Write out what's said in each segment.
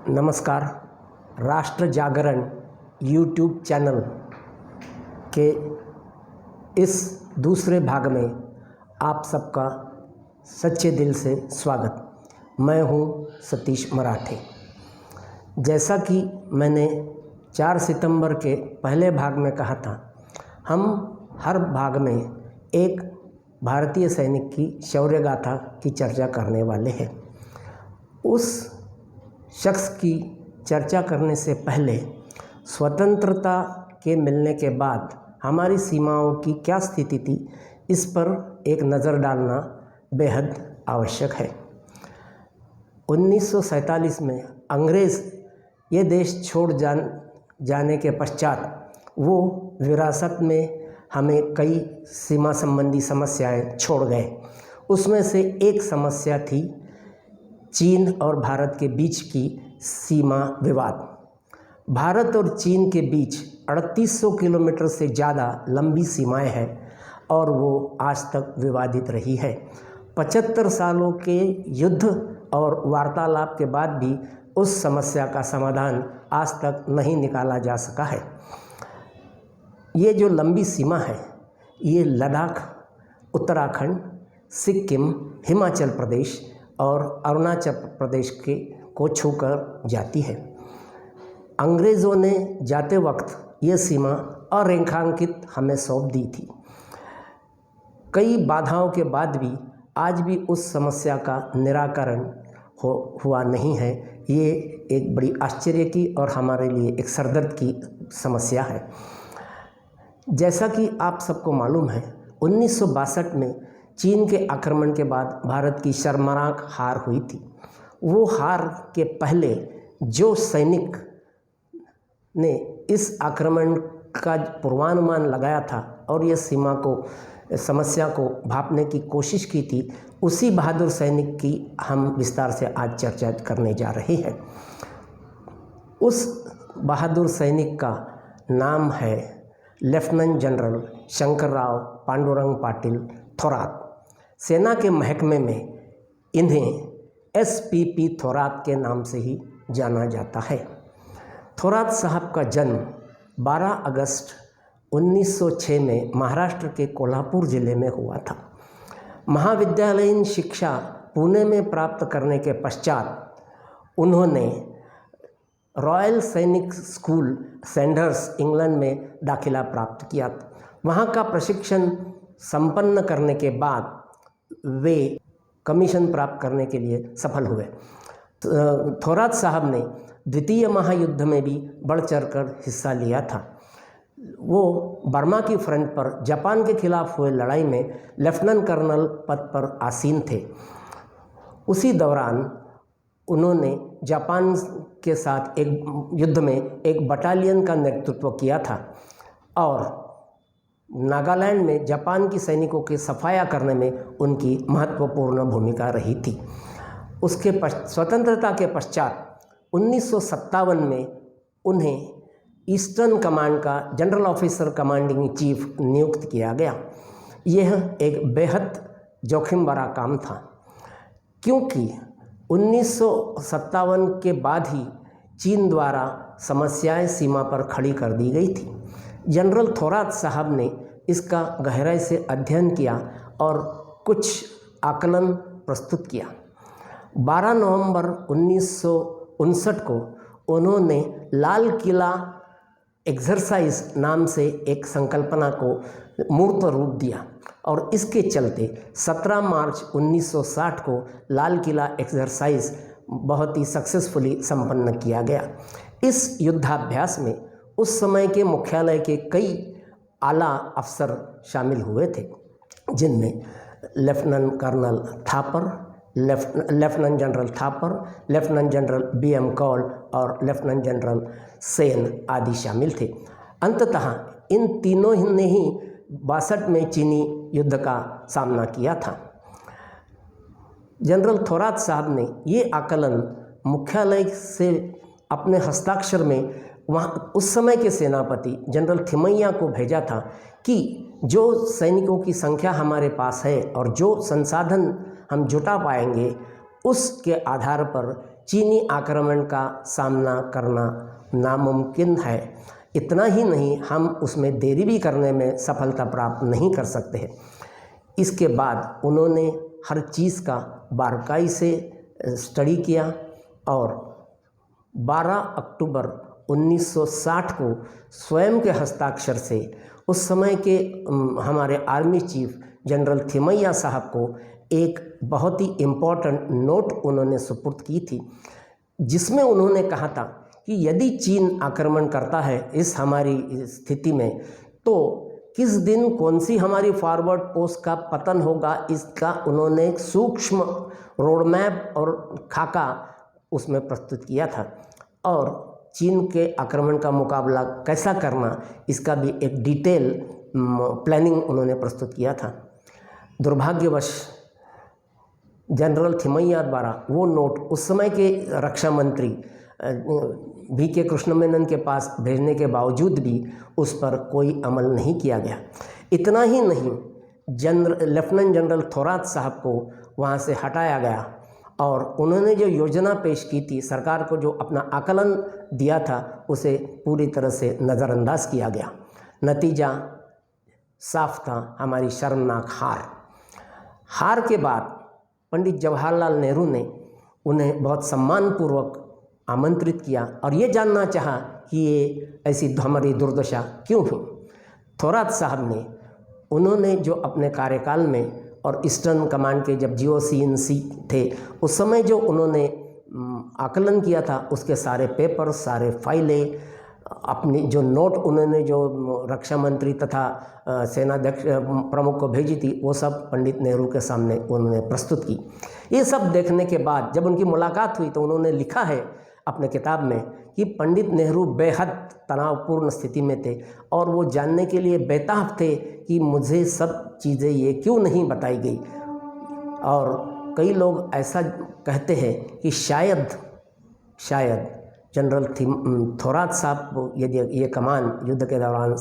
नमस्कार। राष्ट्र जागरण YouTube channel के इस दूसरे भाग में आप सबका सच्चे दिल से स्वागत। मैं हूं सतीश मराठे। जैसा कि मैंने 4 सितंबर के पहले भाग में कहा था, हम हर भाग में एक भारतीय सैनिक की शौर्य गाथा की चर्चा करने वाले हैं। उस शख्स की चर्चा करने से पहले स्वतंत्रता के मिलने के बाद हमारी सीमाओं की क्या स्थिति थी, इस पर एक नज़र डालना बेहद आवश्यक है। 1947 में अंग्रेज़ ये देश छोड़ जाने के पश्चात वो विरासत में हमें कई सीमा संबंधी समस्याएं छोड़ गए। उसमें से एक समस्या थी चीन और भारत के बीच की सीमा विवाद। भारत और चीन के बीच 3800 किलोमीटर से ज़्यादा लंबी सीमाएं हैं और वो आज तक विवादित रही है। 75 सालों के युद्ध और वार्तालाप के बाद भी उस समस्या का समाधान आज तक नहीं निकाला जा सका है। ये जो लंबी सीमा है, ये लद्दाख, उत्तराखंड, सिक्किम, हिमाचल प्रदेश और अरुणाचल प्रदेश को छूकर जाती है। अंग्रेज़ों ने जाते वक्त ये सीमा अरेखांकित हमें सौंप दी थी। कई बाधाओं के बाद भी आज भी उस समस्या का निराकरण हुआ नहीं है। ये एक बड़ी आश्चर्य की और हमारे लिए एक सरदर्द की समस्या है। जैसा कि आप सबको मालूम है, 1962 में चीन के आक्रमण के बाद भारत की शर्मनाक हार हुई थी। वो हार के पहले जो सैनिक ने इस आक्रमण का पूर्वानुमान लगाया था और ये समस्या को भांपने की कोशिश की थी, उसी बहादुर सैनिक की हम विस्तार से आज चर्चा करने जा रहे हैं। उस बहादुर सैनिक का नाम है लेफ्टिनेंट जनरल शंकरराव पांडुरंग पाटिल थोरात। सेना के महकमे में इन्हें एसपीपी थोरात के नाम से ही जाना जाता है। थोरात साहब का जन्म 12 अगस्त 1906 में महाराष्ट्र के कोल्हापुर ज़िले में हुआ था। महाविद्यालयीन शिक्षा पुणे में प्राप्त करने के पश्चात उन्होंने रॉयल सैनिक स्कूल सैंडर्स इंग्लैंड में दाखिला प्राप्त किया। वहाँ का प्रशिक्षण संपन्न करने के बाद वे कमीशन प्राप्त करने के लिए सफल हुए। थोरात साहब ने द्वितीय महायुद्ध में भी बढ़ चढ़कर हिस्सा लिया था। वो बर्मा की फ्रंट पर जापान के खिलाफ हुए लड़ाई में लेफ्टिनेंट कर्नल पद पर आसीन थे। उसी दौरान उन्होंने जापान के साथ एक युद्ध में एक बटालियन का नेतृत्व किया था और नागालैंड में जापान की सैनिकों के सफाया करने में उनकी महत्वपूर्ण भूमिका रही थी। उसके स्वतंत्रता के पश्चात 1957 में उन्हें ईस्टर्न कमांड का जनरल ऑफिसर कमांडिंग चीफ नियुक्त किया गया। यह एक बेहद जोखिम भरा काम था, क्योंकि 1957 के बाद ही चीन द्वारा समस्याएं सीमा पर खड़ी कर दी गई थी। जनरल थोरात साहब ने इसका गहराई से अध्ययन किया और कुछ आकलन प्रस्तुत किया। 12 नवंबर 1959 को उन्होंने लाल किला एक्सरसाइज नाम से एक संकल्पना को मूर्त रूप दिया और इसके चलते 17 मार्च 1960 को लाल किला एक्सरसाइज बहुत ही सक्सेसफुली संपन्न किया गया। इस युद्धाभ्यास में उस समय के मुख्यालय के कई आला अफसर शामिल हुए थे, जिनमें lieutenant colonel Thapar, lieutenant general Thapar, lieutenant general BM Kaul और लेफ्टिनेंट जनरल सेन आदि शामिल थे। अंततः इन तीनों ने ही 62 में चीनी युद्ध का सामना किया था। जनरल थोरात साहब ने ये आकलन मुख्यालय से अपने हस्ताक्षर में वहाँ उस समय के सेनापति जनरल थिमैया को भेजा था कि जो सैनिकों की संख्या हमारे पास है और जो संसाधन हम जुटा पाएंगे, उसके आधार पर चीनी आक्रमण का सामना करना नामुमकिन है। इतना ही नहीं, हम उसमें देरी भी करने में सफलता प्राप्त नहीं कर सकते हैं। इसके बाद उन्होंने हर चीज़ का बारीकाई से स्टडी किया और 12 अक्टूबर 1960 को स्वयं के हस्ताक्षर से उस समय के हमारे आर्मी चीफ जनरल थिमैया साहब को एक बहुत ही इम्पोर्टेंट नोट उन्होंने सुपुर्द की थी, जिसमें उन्होंने कहा था कि यदि चीन आक्रमण करता है इस हमारी स्थिति में, तो किस दिन कौन सी हमारी फॉरवर्ड पोस्ट का पतन होगा, इसका उन्होंने एक सूक्ष्म रोड मैप और खाका उसमें प्रस्तुत किया था। और चीन के आक्रमण का मुकाबला कैसा करना, इसका भी एक डिटेल प्लानिंग उन्होंने प्रस्तुत किया था। दुर्भाग्यवश जनरल थिमैया द्वारा वो नोट उस समय के रक्षा मंत्री V.K. कृष्ण मेनन के पास भेजने के बावजूद भी उस पर कोई अमल नहीं किया गया। इतना ही नहीं, लेफ्टिनेंट जनरल थोरात साहब को वहाँ से हटाया गया और उन्होंने जो योजना पेश की थी, सरकार को जो अपना आकलन दिया था, उसे पूरी तरह से नज़रअंदाज किया गया। नतीजा साफ था, हमारी शर्मनाक हार के बाद पंडित जवाहरलाल नेहरू ने उन्हें बहुत सम्मानपूर्वक आमंत्रित किया और ये जानना चाहा कि ये ऐसी हमारी दुर्दशा क्यों हुई। थोरात साहब ने, उन्होंने जो अपने कार्यकाल में और ईस्टर्न कमांड के जब GOC/INC थे, उस समय जो उन्होंने आकलन किया था, उसके सारे पेपर, सारे फाइलें, अपनी जो नोट उन्होंने जो रक्षा मंत्री तथा सेनाध्यक्ष प्रमुख को भेजी थी, वो सब पंडित नेहरू के सामने उन्होंने प्रस्तुत की। ये सब देखने के बाद जब उनकी मुलाकात हुई तो उन्होंने लिखा है अपने किताब में कि पंडित नेहरू बेहद तनावपूर्ण स्थिति में थे और वो जानने के लिए बेताब थे कि मुझे सब चीज़ें ये क्यों नहीं बताई गई। और कई लोग ऐसा कहते हैं कि शायद जनरल थोरात साहब को यदि ये कमान युद्ध के दौरान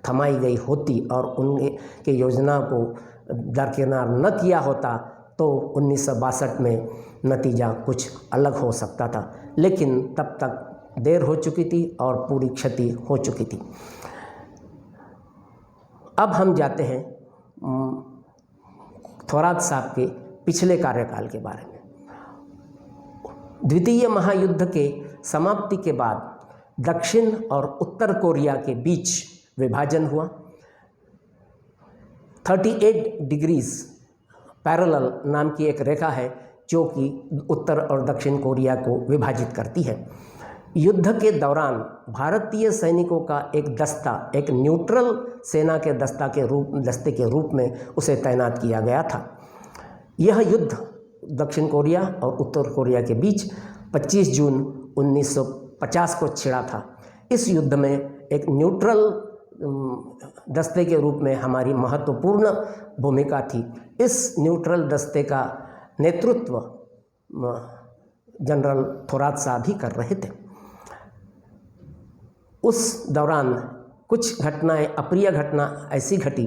थमाई गई होती और उनके योजना को दरकिनार न किया होता तो 1962 में नतीजा कुछ अलग हो सकता था, लेकिन तब तक देर हो चुकी थी और पूरी क्षति हो चुकी थी। अब हम जाते हैं थोरात साहब के पिछले कार्यकाल के बारे में। द्वितीय महायुद्ध के समाप्ति के बाद दक्षिण और उत्तर कोरिया के बीच विभाजन हुआ। 38 डिग्रीज पैरेलल नाम की एक रेखा है जो कि उत्तर और दक्षिण कोरिया को विभाजित करती है। युद्ध के दौरान भारतीय सैनिकों का एक दस्ता, एक न्यूट्रल सेना के दस्ते के रूप में उसे तैनात किया गया था। यह युद्ध दक्षिण कोरिया और उत्तर कोरिया के बीच 25 जून 1950 को छिड़ा था। इस युद्ध में एक न्यूट्रल दस्ते के रूप में हमारी महत्वपूर्ण भूमिका थी। इस न्यूट्रल दस्ते का नेतृत्व जनरल थोरात साहब ही कर रहे थे। उस दौरान कुछ घटनाएं, अप्रिय घटना ऐसी घटी।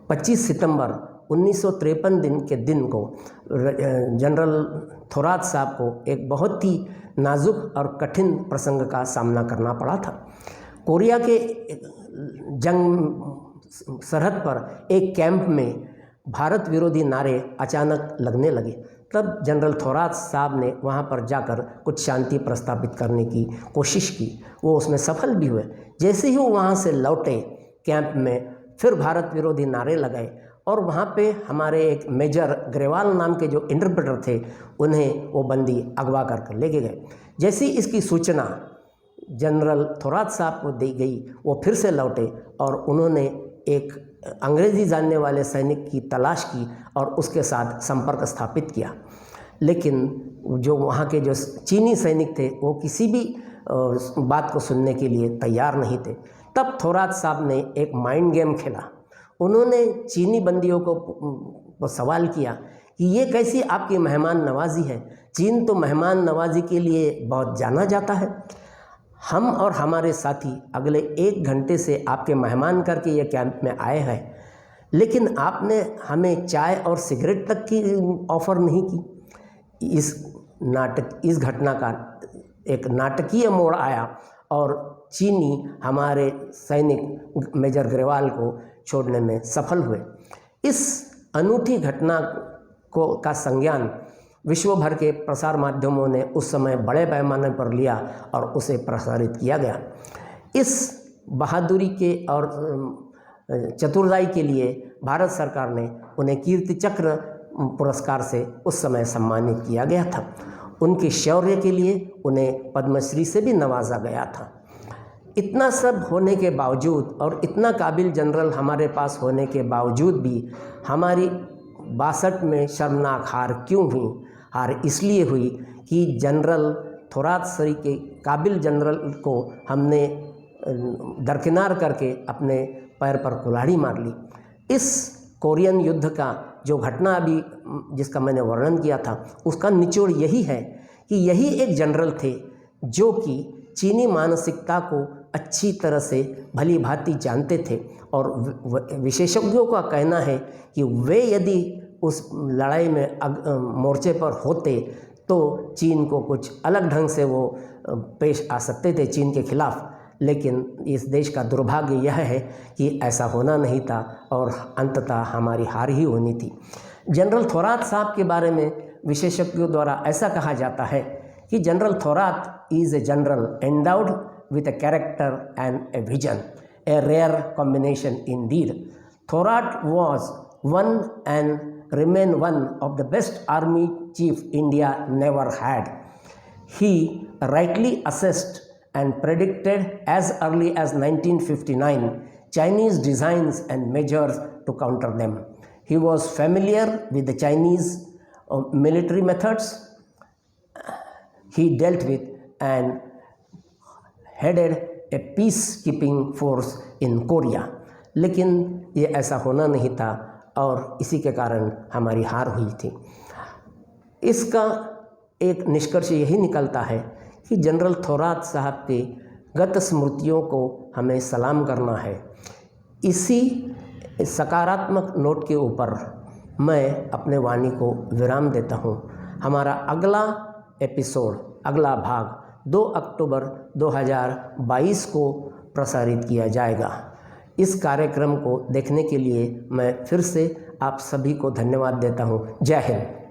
25 सितंबर 1953 के दिन को जनरल थोरात साहब को एक बहुत ही नाजुक और कठिन प्रसंग का सामना करना पड़ा था। कोरिया के जंग सरहद पर एक कैंप में भारत विरोधी नारे अचानक लगने लगे। तब जनरल थोरात साहब ने वहाँ पर जाकर कुछ शांति प्रस्तावित करने की कोशिश की। वो उसमें सफल भी हुए। जैसे ही वो वहाँ से लौटे कैंप में, फिर भारत विरोधी नारे लगाए और वहाँ पे हमारे एक मेजर ग्रेवाल नाम के जो इंटरप्रेटर थे, उन्हें वो बंदी अगवा करके लेके गए। जैसी इसकी सूचना जनरल थोरात साहब को दी गई, वो फिर से लौटे और उन्होंने एक अंग्रेज़ी जानने वाले सैनिक की तलाश की और उसके साथ संपर्क स्थापित किया। लेकिन जो वहाँ के जो चीनी सैनिक थे, वो किसी भी बात को सुनने के लिए तैयार नहीं थे। तब थोरात साहब ने एक माइंड गेम खेला। उन्होंने चीनी बंदियों को सवाल किया कि ये कैसी आपकी मेहमान नवाजी है। चीन तो मेहमान नवाजी के लिए बहुत जाना जाता है। हम और हमारे साथी अगले 1 घंटे से आपके मेहमान करके ये कैंप में आए हैं, लेकिन आपने हमें चाय और सिगरेट तक की ऑफ़र नहीं की। इस घटना का एक नाटकीय मोड़ आया और चीनी हमारे सैनिक मेजर ग्रेवाल को छोड़ने में सफल हुए। इस अनूठी घटना का संज्ञान विश्व भर के प्रसार माध्यमों ने उस समय बड़े पैमाने पर लिया और उसे प्रसारित किया गया। इस बहादुरी के और चतुराई के लिए भारत सरकार ने उन्हें कीर्ति चक्र पुरस्कार से उस समय सम्मानित किया गया था। उनके शौर्य के लिए उन्हें पद्मश्री से भी नवाजा गया था। इतना सब होने के बावजूद और इतना काबिल जनरल हमारे पास होने के बावजूद भी हमारी 62 में शर्मनाक हार क्यों हुई? हार इसलिए हुई कि जनरल थोरात सरी के काबिल जनरल को हमने दरकिनार करके अपने पैर पर कुल्हाड़ी मार ली। इस कोरियन युद्ध का जो घटना अभी जिसका मैंने वर्णन किया था, उसका निचोड़ यही है कि यही एक जनरल थे जो कि चीनी मानसिकता को अच्छी तरह से भली भांति जानते थे और विशेषज्ञों का कहना है कि वे यदि उस लड़ाई में मोर्चे पर होते तो चीन को कुछ अलग ढंग से वो पेश आ सकते थे चीन के खिलाफ। लेकिन इस देश का दुर्भाग्य यह है कि ऐसा होना नहीं था और अंततः हमारी हार ही होनी थी। जनरल थोरात साहब के बारे में विशेषज्ञों द्वारा ऐसा कहा जाता है कि general Thorat is a general endowed with a character and a vision, a rare combination indeed. Thorat was one and remain one of the best army chief India never had. He rightly assessed and predicted as early as 1959 Chinese designs and measures to counter them. He was familiar with the Chinese military methods he dealt with and headed a peacekeeping force in Korea। लेकिन ये ऐसा होना नहीं था और इसी के कारण हमारी हार हुई थी। इसका एक निष्कर्ष यही निकलता है कि जनरल थोरात साहब के गत स्मृतियों को हमें सलाम करना है। इसी सकारात्मक नोट के ऊपर मैं अपने वाणी को विराम देता हूँ। हमारा अगला एपिसोड, अगला भाग 2 अक्टूबर 2022 को प्रसारित किया जाएगा। इस कार्यक्रम को देखने के लिए मैं फिर से आप सभी को धन्यवाद देता हूँ। जय हिंद।